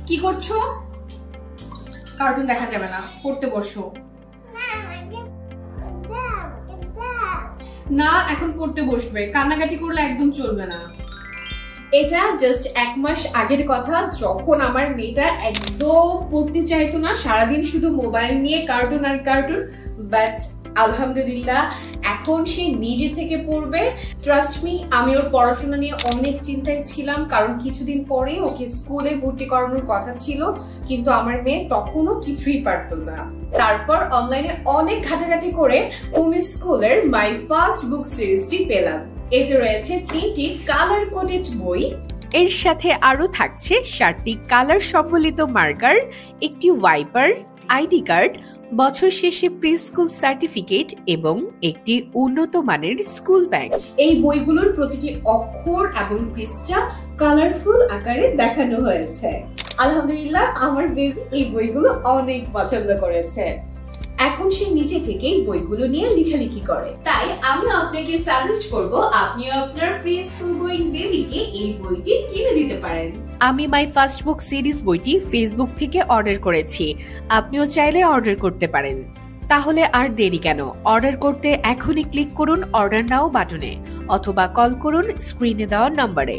কি করছো? কার্টুন দেখা যাবে না, পড়তে বসো। না, এখন পড়তে বসবে, কান্নাকাটি করলে একদম চলবে না। এটা জাস্ট 1 মাস আগের কথা, যখন আমার মেয়েটা একদম পড়তে চাইতো না, সারাদিন শুধু মোবাইল নিয়ে কার্টুন আর কার্টুন। বাট আলহামদুলিল্লাহ এখন সে নিজে থেকে পড়বে। ট্রাস্ট মি, আমি ওর পড়াশোনা নিয়ে অনেক চিন্তায় ছিলাম, কারণ কিছুদিন পরে ওকে স্কুলে ভর্তি করানোর কথা ছিল, কিন্তু আমার মেয়ে তখনও কিছুই পারতো না। তারপর অনলাইনে অনেক ঘাটাঘাটি করে উমি স্কুলের মাই ফার্স্ট বুক সিরিজটি পেলাম। এতে রয়েছে 3টি কালার কোডেড বই, এর সাথে আরো থাকছে 7টি কালার সম্বলিত মার্কার, একটি ওয়াইপার, আইডি কার্ড, বছর শেষে প্রি স্কুল সার্টিফিকেট এবং একটি উন্নত মানের স্কুল ব্যাগ। এই বইগুলোর প্রতিটি অক্ষর এবং পৃষ্ঠা কালারফুল আকারে দেখানো হয়েছে। আলহামদুলিল্লাহ আমার বেবি এই বইগুলো অনেক পছন্দ করেছে। এখন সে নিজে থেকেই বইগুলো নিয়ে লেখালেখি করে। তাই আমি আপনাকে সাজেস্ট করব আপনিও আপনার প্রি স্কুল গোয়িং বেবিকে এই বইটি কিনে দিতে পারেন। আমি মাই ফার্স্ট বুক সিরিজ বইটি ফেসবুক থেকে অর্ডার করেছি, আপনিও চাইলে অর্ডার করতে পারেন। তাহলে আর দেরি কেন, অর্ডার করতে এখনই ক্লিক করুন অর্ডার নাও বাটনে অথবা কল করুন স্ক্রিনে দেওয়া নম্বরে।